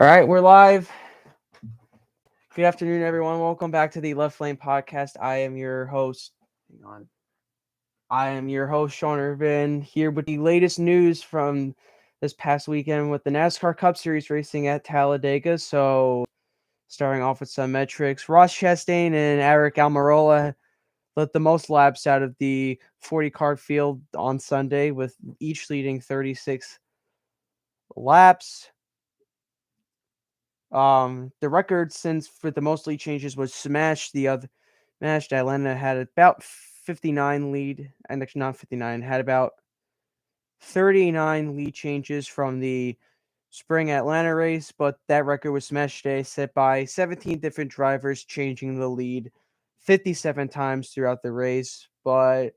All right, we're live. Good afternoon, everyone. Welcome back to the Left Lane Podcast. I am your host. Hang on. I am your host, Sean Irvin, here with the latest news from this past weekend with the NASCAR Cup Series racing at Talladega. So, starting off with some metrics, Ross Chastain and Eric Almirola led the most laps out of the 40 car field on Sunday, with each leading 36 laps. The record since for the most lead changes was smashed. Atlanta had about 59 lead, and actually not 59, had about 39 lead changes from the spring Atlanta race, but that record was smashed today, set by 17 different drivers changing the lead 57 times throughout the race. But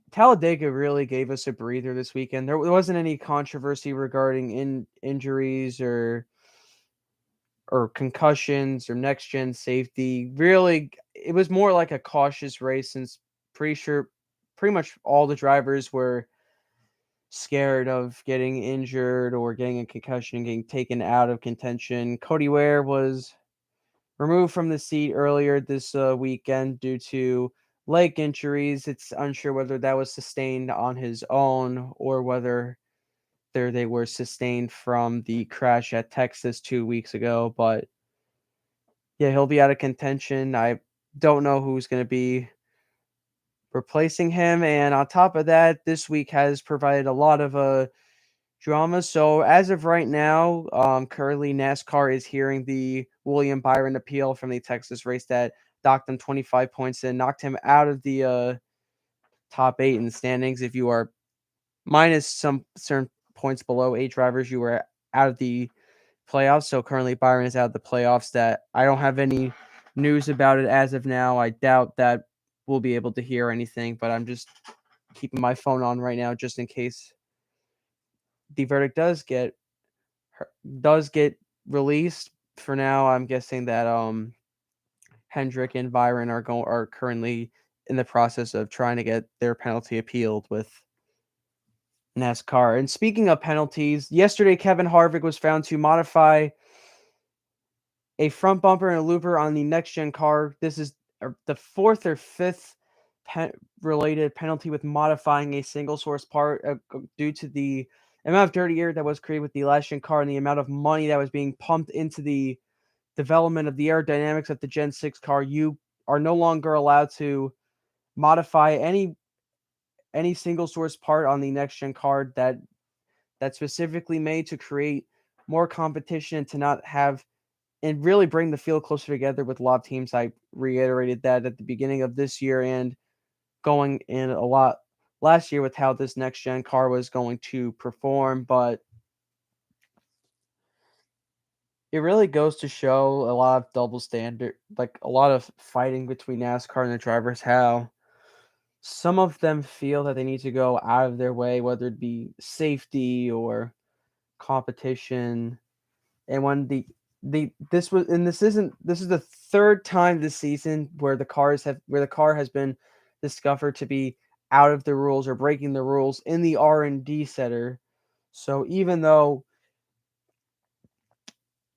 Talladega really gave us a breather this weekend. There wasn't any controversy regarding injuries or concussions or next gen safety. Really, it was more like a cautious race since pretty much all the drivers were scared of getting injured or getting a concussion and getting taken out of contention. Cody Ware was removed from the seat earlier this weekend due to leg injuries. It's unsure whether that was sustained on his own or whether they were sustained from the crash at Texas 2 weeks ago, but yeah, he'll be out of contention. I don't know who's going to be replacing him. And on top of that, this week has provided a lot of drama. So as of right now, currently NASCAR is hearing the William Byron appeal from the Texas race that docked him 25 points and knocked him out of the top 8 in the standings. If you are minus some certain points below 8 drivers, you were out of the playoffs. So currently Byron is out of the playoffs. That I don't have any news about it as of now. I doubt that we'll be able to hear anything, but I'm just keeping my phone on right now just in case the verdict does get released. For now, I'm guessing that Hendrick and Byron are currently in the process of trying to get their penalty appealed with NASCAR. And speaking of penalties, yesterday Kevin Harvick was found to modify a front bumper and a looper on the next gen car. This is the fourth or fifth related penalty with modifying a single source part due to the amount of dirty air that was created with the last gen car and the amount of money that was being pumped into the development of the aerodynamics of the Gen 6 car. You are no longer allowed to modify any single source part on the next gen car that's specifically made to create more competition and to not have and really bring the field closer together with a lot of teams. I reiterated that at the beginning of this year and going in a lot last year with how this next gen car was going to perform, but it really goes to show a lot of double standard, like a lot of fighting between NASCAR and the drivers, how some of them feel that they need to go out of their way, whether it be safety or competition. And when this is the third time this season where the car has been discovered to be out of the rules or breaking the rules in the R&D center. So even though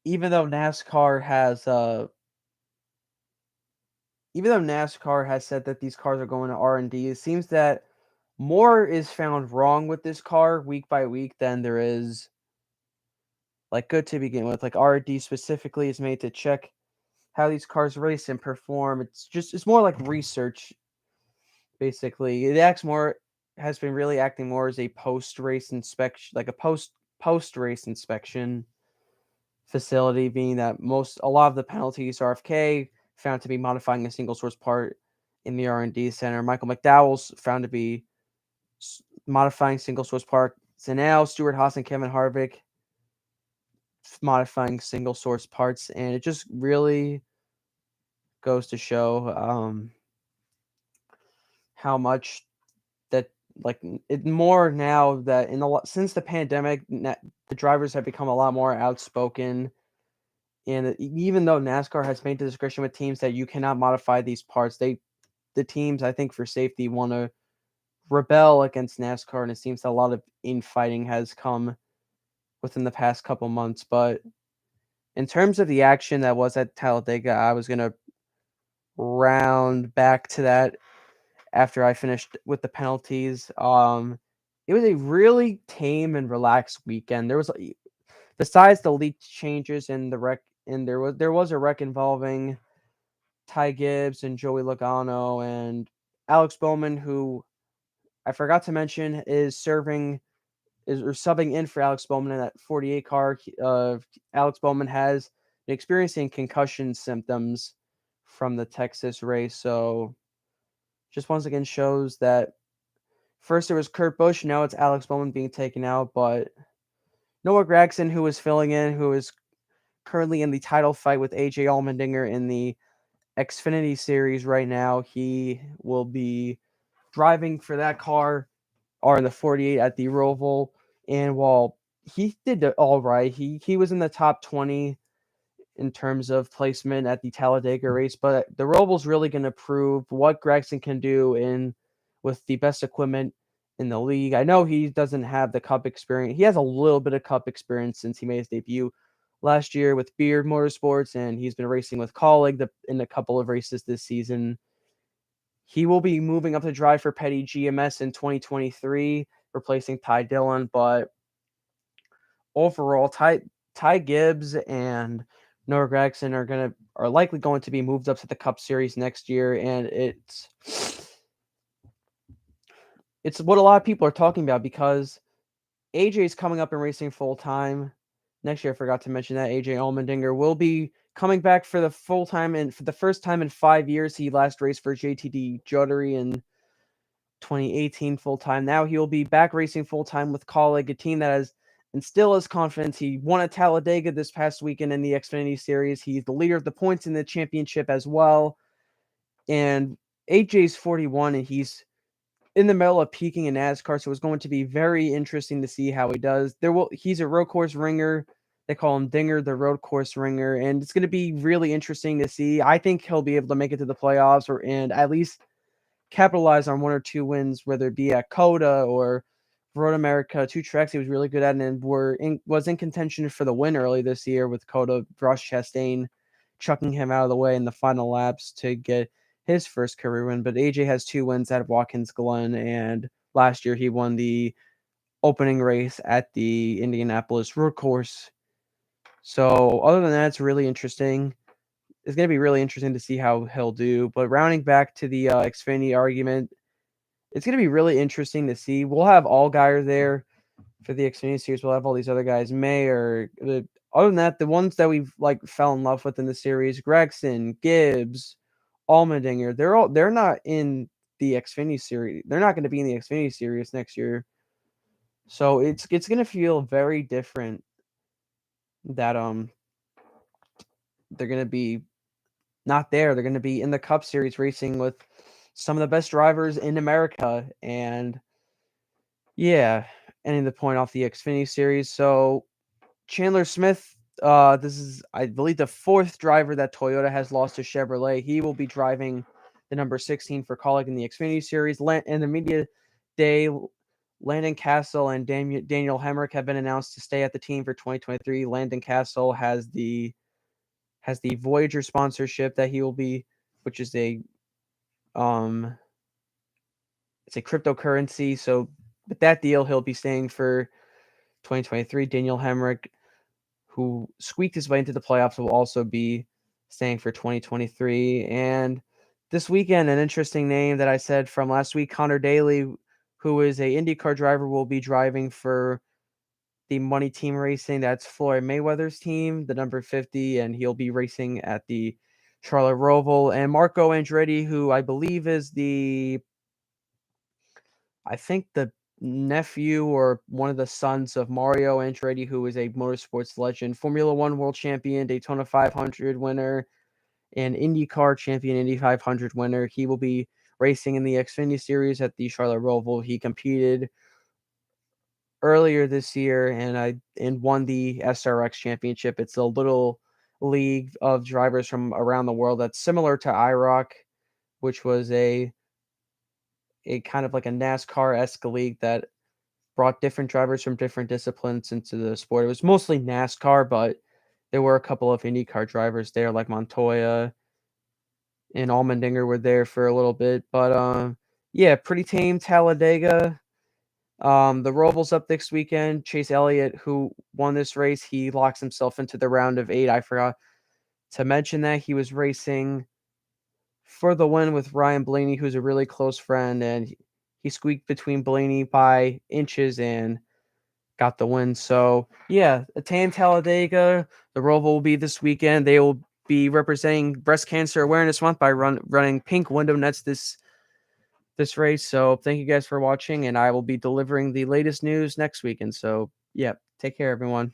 NASCAR has said that these cars are going to R&D, it seems that more is found wrong with this car week by week than there is like good to begin with. Like R&D specifically is made to check how these cars race and perform. It's more like research, basically. It acts more has been really acting more as a post race inspection, like a post race inspection facility, being that a lot of the penalties RFK found to be modifying a single source part in the R&D center. Michael McDowell's found to be modifying single source parts, and now Stuart Haas and Kevin Harvick modifying single source parts, and it just really goes to show how much that like it more now that since the pandemic, the drivers have become a lot more outspoken. And even though NASCAR has made the discretion with teams that you cannot modify these parts, the teams, I think for safety, want to rebel against NASCAR, and it seems that a lot of infighting has come within the past couple months. But in terms of the action that was at Talladega, I was gonna round back to that after I finished with the penalties. It was a really tame and relaxed weekend. There was, besides the leaked changes in the wreck, and there was a wreck involving Ty Gibbs and Joey Logano and Alex Bowman, who I forgot to mention is serving is or subbing in for Alex Bowman in that 48 car. Alex Bowman has been experiencing concussion symptoms from the Texas race, so just once again shows that first it was Kurt Busch, now it's Alex Bowman being taken out, but Noah Gragson, who is filling in, who is currently in the title fight with AJ Allmendinger in the Xfinity Series right now, he will be driving for that car or in the 48 at the Roval. And while he did all right, he was in the top 20 in terms of placement at the Talladega race, but the Roval's really going to prove what Gregson can do in with the best equipment in the league. I know he doesn't have the Cup experience. He has a little bit of Cup experience since he made his debut last year with Beard Motorsports, and he's been racing with Colleague in a couple of races this season. He will be moving up to drive for Petty GMS in 2023, replacing Ty Dillon. But overall, Ty Gibbs and Noah Gragson are likely going to be moved up to the Cup Series next year, and it's what a lot of people are talking about because AJ is coming up and racing full time next year. I forgot to mention that AJ Allmendinger will be coming back for the full time, and for the first time in 5 years. He last raced for JTD Jodary in 2018 full time. Now he will be back racing full time with Colleague, a team that has and still has confidence. He won at Talladega this past weekend in the Xfinity Series. He's the leader of the points in the championship as well. And AJ's 41, and he's in the middle of peaking in NASCAR, so it's going to be very interesting to see how he does. He's a road course ringer. They call him Dinger, the road course ringer, and it's going to be really interesting to see. I think he'll be able to make it to the playoffs and at least capitalize on one or two wins, whether it be at Coda or Road America, two tracks he was really good at, and was in contention for the win early this year with Coda. Ross Chastain chucking him out of the way in the final laps to get his first career win. But AJ has two wins at Watkins Glen, and last year he won the opening race at the Indianapolis road course. So other than that, it's really interesting. It's going to be really interesting to see how he'll do. But rounding back to the Xfinity argument, it's going to be really interesting to see. We'll have Allgaier there for the Xfinity Series. We'll have all these other guys. Mayer. Other than that, the ones that we've fell in love with in the series, Gregson, Gibbs, Allmendinger, they're not in the Xfinity Series. They're not going to be in the Xfinity Series next year. So it's going to feel very different that they're going to be not there. They're going to be in the Cup Series racing with some of the best drivers in America. And yeah, ending the point off the Xfinity Series. So Chandler Smith, this is, I believe, the fourth driver that Toyota has lost to Chevrolet. He will be driving the number 16 for Colleague in the Xfinity Series. In the media day, Landon Castle and Daniel Hemrick have been announced to stay at the team for 2023. Landon Castle has the Voyager sponsorship that he will be, which is it's a cryptocurrency. So with that deal, he'll be staying for 2023. Daniel Hemrick, who squeaked his way into the playoffs, will also be staying for 2023. And this weekend, an interesting name that I said from last week, Connor Daly, who is a IndyCar driver, will be driving for the Money Team Racing. That's Floyd Mayweather's team, the number 50, and he'll be racing at the Charlotte Roval. And Marco Andretti, who I believe is I think the nephew or one of the sons of Mario Andretti, who is a motorsports legend, Formula One world champion, Daytona 500 winner, and IndyCar champion, Indy 500 winner. He will be racing in the Xfinity Series at the Charlotte Roval. He competed earlier this year and won the SRX championship. It's a little league of drivers from around the world that's similar to IROC, which was a kind of like a NASCAR-esque league that brought different drivers from different disciplines into the sport. It was mostly NASCAR, but there were a couple of IndyCar drivers there, like Montoya and Allmendinger were there for a little bit. But yeah, pretty tame Talladega. The Roval's up next weekend. Chase Elliott, who won this race, he locks himself into the round of 8. I forgot to mention that he was racing for the win with Ryan Blaney, who's a really close friend, and he squeaked between Blaney by inches and got the win. So yeah, Attain Talladega, the Roval will be this weekend. They will be representing Breast Cancer Awareness Month by running pink window nets this race. So thank you guys for watching, and I will be delivering the latest news next weekend. So yeah, take care, everyone.